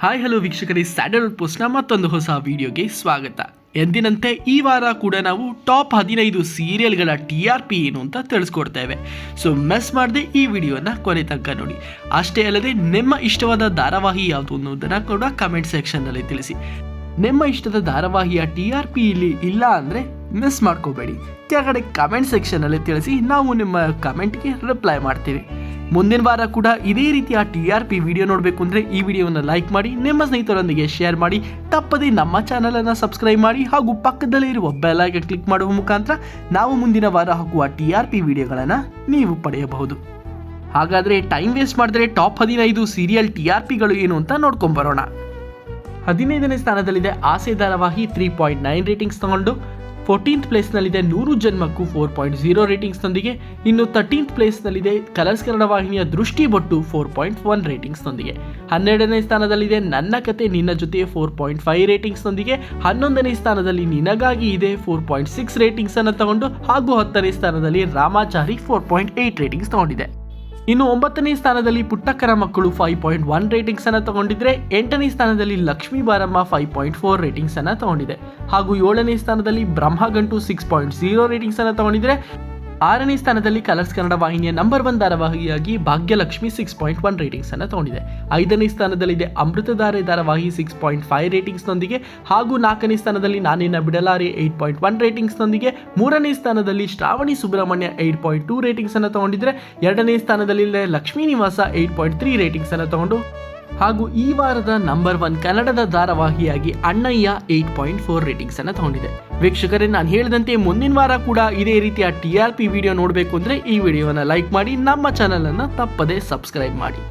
Hi hello ವೀಕ್ಷಕರೇ, Sandalwood ಪೋಸ್ಟ್ನ ಮತ್ತೊಂದು ಹೊಸ ವಿಡಿಯೋಗೆ ಸ್ವಾಗತ. ಎಂದಿನಂತೆ ಈ ವಾರ ಕೂಡ ನಾವು ಟಾಪ್ 15 ಸೀರಿಯಲ್ಗಳ TRP ಏನು ಅಂತ ತಿಳಿಸ್ಕೊಡ್ತೇವೆ. ಸೊ ಮಿಸ್ ಮಾಡದೆ ಈ ವಿಡಿಯೋನ ಕೊನೆ ತನಕ ನೋಡಿ. ಅಷ್ಟೇ ಅಲ್ಲದೆ ನಿಮ್ಮ ಇಷ್ಟವಾದ ಧಾರಾವಾಹಿ ಯಾವುದು ಅನ್ನೋದನ್ನು ಕೂಡ ಕಮೆಂಟ್ ಸೆಕ್ಷನ್ನಲ್ಲಿ ತಿಳಿಸಿ. ನಿಮ್ಮ ಇಷ್ಟದ ಧಾರಾವಾಹಿಯ TRP ಇಲ್ಲಿ ಇಲ್ಲ ಅಂದರೆ ಮಿಸ್ ಮಾಡ್ಕೋಬೇಡಿ. ಕೆಳಗಡೆ ಕಮೆಂಟ್ ಸೆಕ್ಷನಲ್ಲಿ ತಿಳಿಸಿ, ನಾವು ನಿಮ್ಮ ಕಮೆಂಟ್ಗೆ ರಿಪ್ಲೈ ಮಾಡ್ತೀವಿ. ಮುಂದಿನ ವಾರ ಕೂಡ ಇದೇ ರೀತಿಯ TRP ವಿಡಿಯೋ ನೋಡಬೇಕು ಅಂದರೆ ಈ ವಿಡಿಯೋವನ್ನು ಲೈಕ್ ಮಾಡಿ, ನಿಮ್ಮ ಸ್ನೇಹಿತರೊಂದಿಗೆ ಶೇರ್ ಮಾಡಿ, ತಪ್ಪದೇ ನಮ್ಮ ಚಾನಲನ್ನು ಸಬ್ಸ್ಕ್ರೈಬ್ ಮಾಡಿ ಹಾಗೂ ಪಕ್ಕದಲ್ಲೇ ಇರುವ ಬೆಲ್ ಐಕಾನ್ ಕ್ಲಿಕ್ ಮಾಡುವ ಮುಖಾಂತರ ನಾವು ಮುಂದಿನ ವಾರ ಹಾಕುವ TRP ವಿಡಿಯೋಗಳನ್ನು ನೀವು ಪಡೆಯಬಹುದು. ಹಾಗಾದರೆ ಟೈಮ್ ವೇಸ್ಟ್ ಮಾಡಿದ್ರೆ ಟಾಪ್ 15 ಸೀರಿಯಲ್ TRPಗಳು ಏನು ಅಂತ ನೋಡ್ಕೊಂಬರೋಣ. 15ನೇ ಸ್ಥಾನದಲ್ಲಿದೆ ಆಸೆ ಧಾರಾವಾಹಿ 3.9 ರೇಟಿಂಗ್ಸ್ ತಗೊಂಡು. 14th ಪ್ಲೇಸ್ನಲ್ಲಿದೆ 100 ಜನ್ಮಕ್ಕೂ 4.0 ರೇಟಿಂಗ್ಸ್ನೊಂದಿಗೆ. ಇನ್ನು 13th ಪ್ಲೇಸ್ನಲ್ಲಿದೆ ಕಲರ್ಸ್ ಕನ್ನಡ ವಾಹಿನಿಯ ದೃಷ್ಟಿ ಬೊಟ್ಟು 4.1 ರೇಟಿಂಗ್ಸ್ನೊಂದಿಗೆ. 12ನೇ ಸ್ಥಾನದಲ್ಲಿದೆ ನನ್ನ ಕತೆ ನಿನ್ನ ಜೊತೆ 4.5 ರೇಟಿಂಗ್ಸ್ನೊಂದಿಗೆ. 11ನೇ ಸ್ಥಾನದಲ್ಲಿ ನಿನಗಾಗಿ ಇದೆ 4.6 ರೇಟಿಂಗ್ಸ್ ಅನ್ನು ತಗೊಂಡು ಹಾಗೂ 10ನೇ ಸ್ಥಾನದಲ್ಲಿ ರಾಮಾಚಾರಿ 4.8 ರೇಟಿಂಗ್ಸ್ ತಗೊಂಡಿದೆ. ಇನ್ನು 9ನೇ ಸ್ಥಾನದಲ್ಲಿ ಪುಟ್ಟಕ್ಕರ ಮಕ್ಕಳು 5.1 ರೇಟಿಂಗ್ಸ್ ಅನ್ನು ತಗೊಂಡಿದ್ರೆ. 8ನೇ ಸ್ಥಾನದಲ್ಲಿ ಲಕ್ಷ್ಮೀ ಬಾರಮ್ಮ 5.4 ರೇಟಿಂಗ್ಸ್ ಅನ್ನು ತಗೊಂಡಿದೆ ಹಾಗೂ 7ನೇ ಸ್ಥಾನದಲ್ಲಿ ಬ್ರಹ್ಮಗಂಟು 6.0 ರೇಟಿಂಗ್ಸ್ ಅನ್ನು ತಗೊಂಡಿದ್ರೆ. 6ನೇ ಸ್ಥಾನದಲ್ಲಿ ಕಲರ್ಸ್ ಕನ್ನಡ ವಾಹಿನಿಯ ನಂಬರ್ 1 ಧಾರಾವಾಹಿಯಾಗಿ ಭಾಗ್ಯಲಕ್ಷ್ಮಿ 6.1 ರೇಟಿಂಗ್ಸ್ ಅನ್ನು ತಗೊಂಡಿದೆ. 5ನೇ ಸ್ಥಾನದಲ್ಲಿದೆ ಅಮೃತಧಾರೆ ಧಾರಾವಾಹಿ 6.5 ರೇಟಿಂಗ್ಸ್ನೊಂದಿಗೆ ಹಾಗೂ 4ನೇ ಸ್ಥಾನದಲ್ಲಿ ನಾನಿನ್ನ ಬಿಡಲಾರೆ 8.1 ರೇಟಿಂಗ್ಸ್ನೊಂದಿಗೆ. 3ನೇ ಸ್ಥಾನದಲ್ಲಿ ಶ್ರಾವಣಿ ಸುಬ್ರಹ್ಮಣ್ಯ 8.2 ರೇಟಿಂಗ್ಸ್ ಅನ್ನು ತಗೊಂಡಿದ್ರೆ. 2ನೇ ಸ್ಥಾನದಲ್ಲಿ ಲಕ್ಷ್ಮೀ ನಿವಾಸ 8.3 ರೇಟಿಂಗ್ಸ್ ಅನ್ನು ತಗೊಂಡು ಹಾಗೂ ಈ ವಾರದ ನಂಬರ್ 1 ಕನ್ನಡದ ಧಾರಾವಾಹಿಯಾಗಿ ಅಣ್ಣಯ್ಯ 8.4 ರೇಟಿಂಗ್ಸ್ ಅನ್ನು ತಗೊಂಡಿದೆ. ವೀಕ್ಷಕರೇ, ನಾನು ಹೇಳಿದಂತೆ ಮುಂದಿನ ವಾರ ಕೂಡ ಇದೇ ರೀತಿಯ TRP ವಿಡಿಯೋ ನೋಡಬೇಕು ಅಂದರೆ ಈ ವಿಡಿಯೋನ ಲೈಕ್ ಮಾಡಿ, ನಮ್ಮ ಚಾನಲನ್ನು ತಪ್ಪದೇ ಸಬ್ಸ್ಕ್ರೈಬ್ ಮಾಡಿ.